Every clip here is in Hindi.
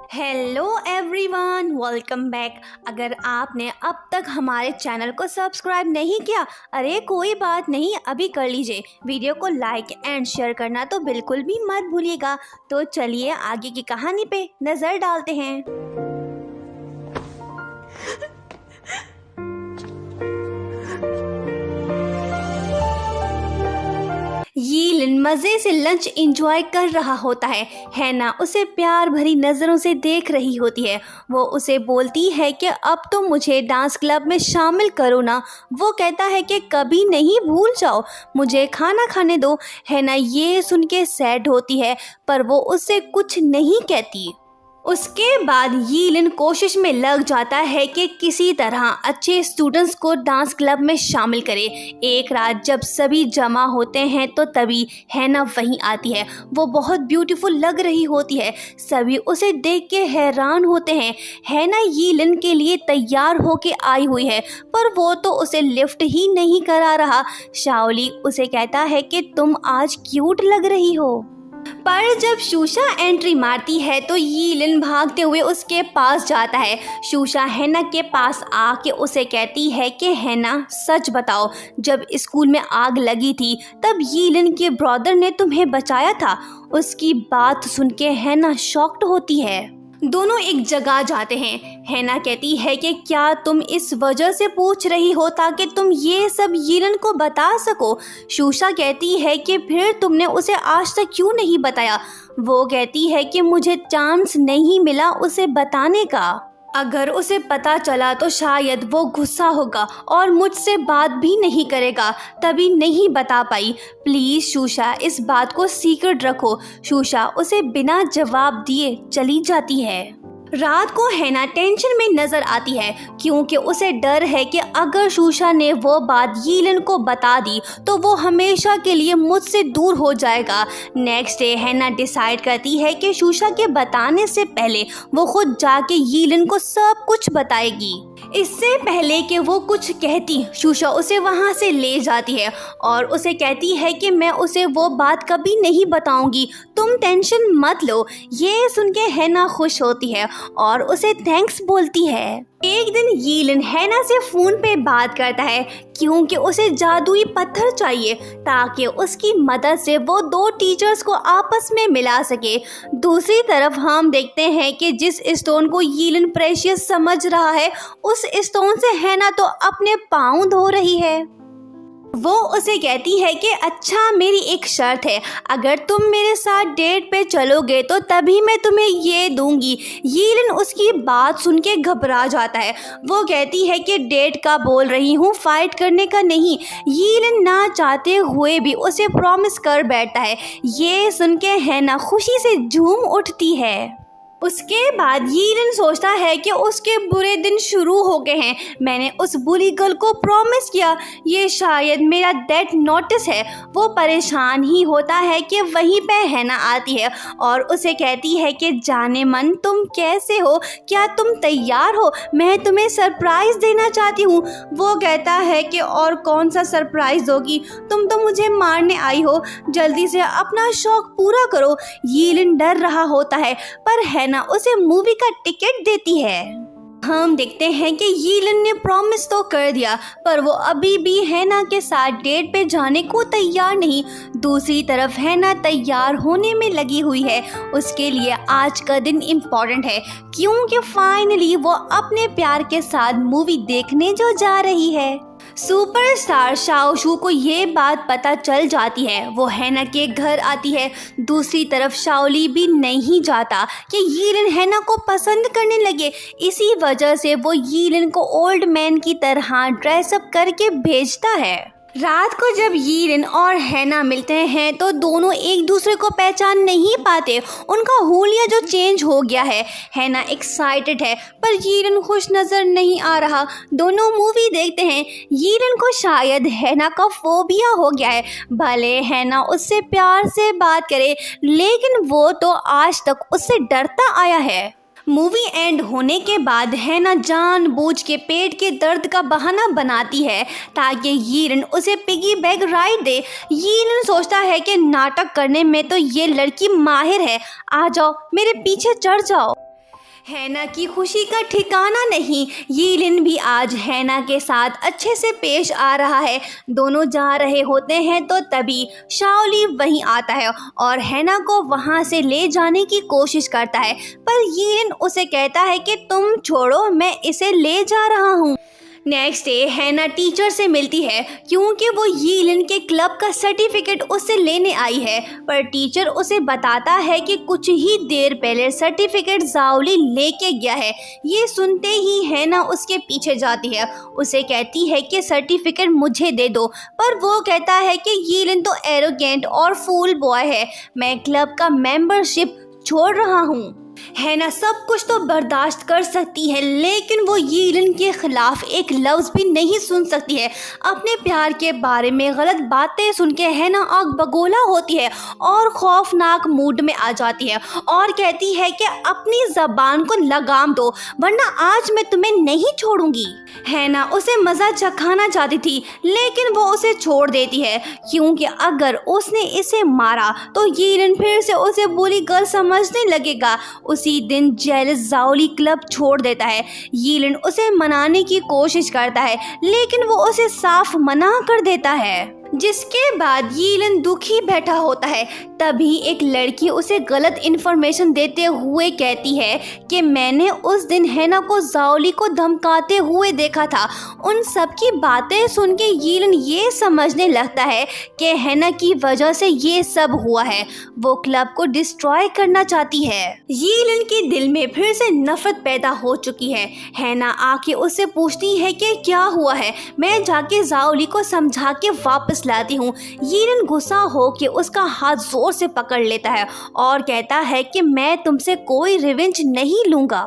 Hello everyone, welcome back. अगर आपने अब तक हमारे चैनल को सब्सक्राइब नहीं किया, अरे कोई बात नहीं, अभी कर लीजिए। वीडियो को लाइक एंड शेयर करना तो बिल्कुल भी मत भूलिएगा। तो चलिए आगे की कहानी पे नज़र डालते हैं। यीलिन मज़े से लंच एंजॉय कर रहा होता है। हैना उसे प्यार भरी नज़रों से देख रही होती है। वो उसे बोलती है कि अब तो मुझे डांस क्लब में शामिल करो ना। वो कहता है कि कभी नहीं, भूल जाओ, मुझे खाना खाने दो। हैना ये सुन के सैड होती है, पर वो उससे कुछ नहीं कहती। उसके बाद यीलिन कोशिश में लग जाता है कि किसी तरह अच्छे स्टूडेंट्स को डांस क्लब में शामिल करे। एक रात जब सभी जमा होते हैं तो तभी हैना वहीं आती है। वो बहुत ब्यूटीफुल लग रही होती है। सभी उसे देख के हैरान होते हैं। हैना यीलिन के लिए तैयार होके आई हुई है, पर वो तो उसे लिफ्ट ही नहीं करा रहा। शाओली उसे कहता है कि तुम आज क्यूट लग रही हो। पर जब शूशा एंट्री मारती है तो यीलिन भागते हुए उसके पास जाता है। शूशा हैना के पास आके उसे कहती है कि हैना सच बताओ, जब स्कूल में आग लगी थी तब यीलिन के ब्रदर ने तुम्हें बचाया था। उसकी बात सुन के हैना शॉक्ड होती है। दोनों एक जगह जाते हैं। हैना कहती है कि क्या तुम इस वजह से पूछ रही हो ताकि तुम ये सब यीलिन को बता सको। शूशा कहती है कि फिर तुमने उसे आज तक क्यों नहीं बताया। वो कहती है कि मुझे चांस नहीं मिला उसे बताने का। अगर उसे पता चला तो शायद वो गुस्सा होगा और मुझसे बात भी नहीं करेगा, तभी नहीं बता पाई। प्लीज़ शूशा, इस बात को सीक्रेट रखो। शूशा उसे बिना जवाब दिए चली जाती है। रात को हैना टेंशन में नज़र आती है, क्योंकि उसे डर है कि अगर शूशा ने वो बात यीलिन को बता दी तो वो हमेशा के लिए मुझसे दूर हो जाएगा। नेक्स्ट डे हैना डिसाइड करती है कि शूशा के बताने से पहले वो खुद जाके यीलिन को सब कुछ बताएगी। इससे पहले कि वो कुछ कहती, शूशा उसे वहाँ से ले जाती है और उसे कहती है कि मैं उसे वो बात कभी नहीं बताऊंगी, तुम टेंशन मत लो। ये सुन के हैना खुश होती है और उसे थैंक्स बोलती है। एक दिन यीलिन हैना से फ़ोन पे बात करता है, क्योंकि उसे जादुई पत्थर चाहिए ताकि उसकी मदद से वो दो टीचर्स को आपस में मिला सके। दूसरी तरफ हम देखते हैं कि जिस स्टोन को यीलिन प्रेशियस समझ रहा है, उस स्टोन से हैना तो अपने पाँव धो रही है। वो उसे कहती है कि अच्छा, मेरी एक शर्त है, अगर तुम मेरे साथ डेट पे चलोगे तो तभी मैं तुम्हें ये दूंगी। यीलिन उसकी बात सुन के घबरा जाता है। वो कहती है कि डेट का बोल रही हूँ, फाइट करने का नहीं। यीलिन ना चाहते हुए भी उसे प्रॉमिस कर बैठता है। ये सुन के हैना खुशी से झूम उठती है। उसके बाद यीलिन सोचता है कि उसके बुरे दिन शुरू हो गए हैं। मैंने उस बुरी गर्ल को प्रॉमिस किया, ये शायद मेरा डेथ नोटिस है। वो परेशान ही होता है कि वहीं पे हैना आती है और उसे कहती है कि जाने मन, तुम कैसे हो, क्या तुम तैयार हो, मैं तुम्हें सरप्राइज़ देना चाहती हूँ। वो कहता है कि और कौन सा सरप्राइज़ दोगी, तुम तो मुझे मारने आई हो, जल्दी से अपना शौक पूरा करो। यीलिन डर रहा होता है, पर हैना उसे मूवी का टिकट देती है। हम देखते हैं कि यीलिन ने प्रॉमिस तो कर दिया, पर वो अभी भी हैना के साथ डेट पे जाने को तैयार नहीं। दूसरी तरफ हैना तैयार होने में लगी हुई है। उसके लिए आज का दिन इम्पोर्टेंट है, क्योंकि फाइनली वो अपने प्यार के साथ मूवी देखने जो जा रही है। सुपरस्टार शाओशू को ये बात पता चल जाती है। वो हैना के घर आती है। दूसरी तरफ शाओली भी नहीं चाहता कि यीलिन हैना को पसंद करने लगे। इसी वजह से वो यीलिन को ओल्ड मैन की तरह ड्रेसअप करके भेजता है। रात को जब यीलिन और हैना मिलते हैं तो दोनों एक दूसरे को पहचान नहीं पाते। उनका हुलिया जो चेंज हो गया है। हैना एक्साइटेड है, पर यीलिन खुश नज़र नहीं आ रहा। दोनों मूवी देखते हैं। यीलिन को शायद हैना का फोबिया हो गया है। भले हैना उससे प्यार से बात करे, लेकिन वो तो आज तक उससे डरता आया है। मूवी एंड होने के बाद हैना जानबूझ के पेट के दर्द का बहाना बनाती है ताकि यीलिन उसे पिगी बैग राइड दे। यीलिन सोचता है कि नाटक करने में तो ये लड़की माहिर है, आ जाओ मेरे पीछे चढ़ जाओ। हैना की खुशी का ठिकाना नहीं। यीलिन भी आज हैना के साथ अच्छे से पेश आ रहा है। दोनों जा रहे होते हैं तो तभी शाओली वहीं आता है और हैना को वहां से ले जाने की कोशिश करता है, पर यीलिन उसे कहता है कि तुम छोड़ो, मैं इसे ले जा रहा हूँ। नेक्स्ट डे हैना टीचर से मिलती है क्योंकि वो यीलिन के क्लब का सर्टिफिकेट उससे लेने आई है, पर टीचर उसे बताता है कि कुछ ही देर पहले सर्टिफिकेट ज़ाओली लेके गया है। ये सुनते ही हैना उसके पीछे जाती है, उसे कहती है कि सर्टिफिकेट मुझे दे दो, पर वो कहता है कि यीलिन तो एरोगेंट और फूल बॉय है, मैं क्लब का मेंबरशिप छोड़ रहा हूँ। हैना सब कुछ तो बर्दाश्त कर सकती है, लेकिन वो यीलिन के खिलाफ एक लफ्ज़ भी नहीं सुन सकती है। अपने प्यार के बारे में गलत बातें सुन के हैना आग बगोला होती है और खौफनाक मूड में आ जाती है और कहती है कि अपनी ज़बान को लगाम दो, वरना आज मैं तुम्हें नहीं छोड़ूंगी। हैना उसे मज़ा चखाना चाहती थी, लेकिन वो उसे छोड़ देती है क्योंकि अगर उसने इसे मारा तो यीलिन फिर से उसे बुरी गर्ल समझने लगेगा। उसी दिन जेलस ज़ाओली क्लब छोड़ देता है। यीलिन उसे मनाने की कोशिश करता है, लेकिन वो उसे साफ मना कर देता है, जिसके बाद यीलिन दुखी बैठा होता है। तभी एक लड़की उसे गलत इन्फॉर्मेशन देते हुए कहती है कि मैंने उस दिन हैना को ज़ाओली को धमकाते हुए देखा था। उन सब की बातें सुन के यीलिन ये समझने लगता है कि हैना की वजह से ये सब हुआ है। वो क्लब को डिस्ट्रॉय करना चाहती है। यीलिन के दिल में फिर से नफरत पैदा हो चुकी है। हैना आके उससे पूछती है कि क्या हुआ है, मैं जाके ज़ाओली को समझा के वापस लाती हूँ। यीलिन गुस्सा हो के उसका हाथ जोर से पकड़ लेता है और कहता है कि मैं तुमसे कोई रिवेंज नहीं लूंगा,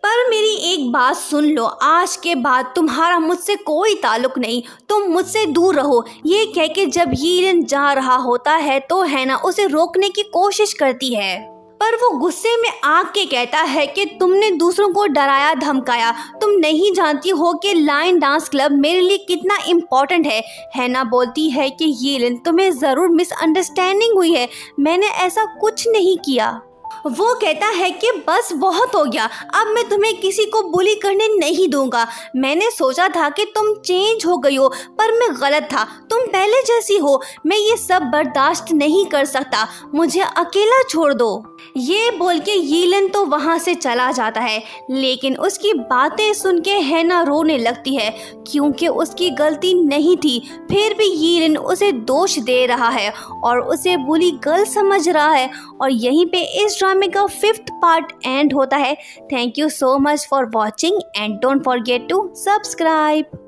पर मेरी एक बात सुन लो, आज के बाद तुम्हारा मुझसे कोई ताल्लुक नहीं, तुम मुझसे दूर रहो। ये कह के जब यीलिन जा रहा होता है तो हैना उसे रोकने की कोशिश करती है, पर वो गुस्से में आग के कहता है कि तुमने दूसरों को डराया धमकाया, तुम नहीं जानती हो कि लाइन डांस क्लब मेरे लिए कितना इम्पोर्टेंट है। हैना बोलती है कि यीलिन तुम्हें ज़रूर मिसअंडरस्टैंडिंग हुई है, मैंने ऐसा कुछ नहीं किया। वो कहता है कि बस बहुत हो गया, अब मैं तुम्हें किसी को बुली करने नहीं दूंगा। मैंने सोचा था कि तुम चेंज हो गई हो, पर मैं गलत था, तुम पहले जैसी हो। मैं ये सब बर्दाश्त नहीं कर सकता, मुझे अकेला छोड़ दो। ये बोल के यीलिन तो वहाँ से चला जाता है, लेकिन उसकी बातें सुन के हैना रोने लगती है क्योंकि उसकी गलती नहीं थी। फिर भी यीलिन उसे दोष दे रहा है और उसे बुरी गर्ल समझ रहा है। और यहीं पे इस ड्रामे का 5th पार्ट एंड होता है। Thank you so much for watching and don't forget to subscribe.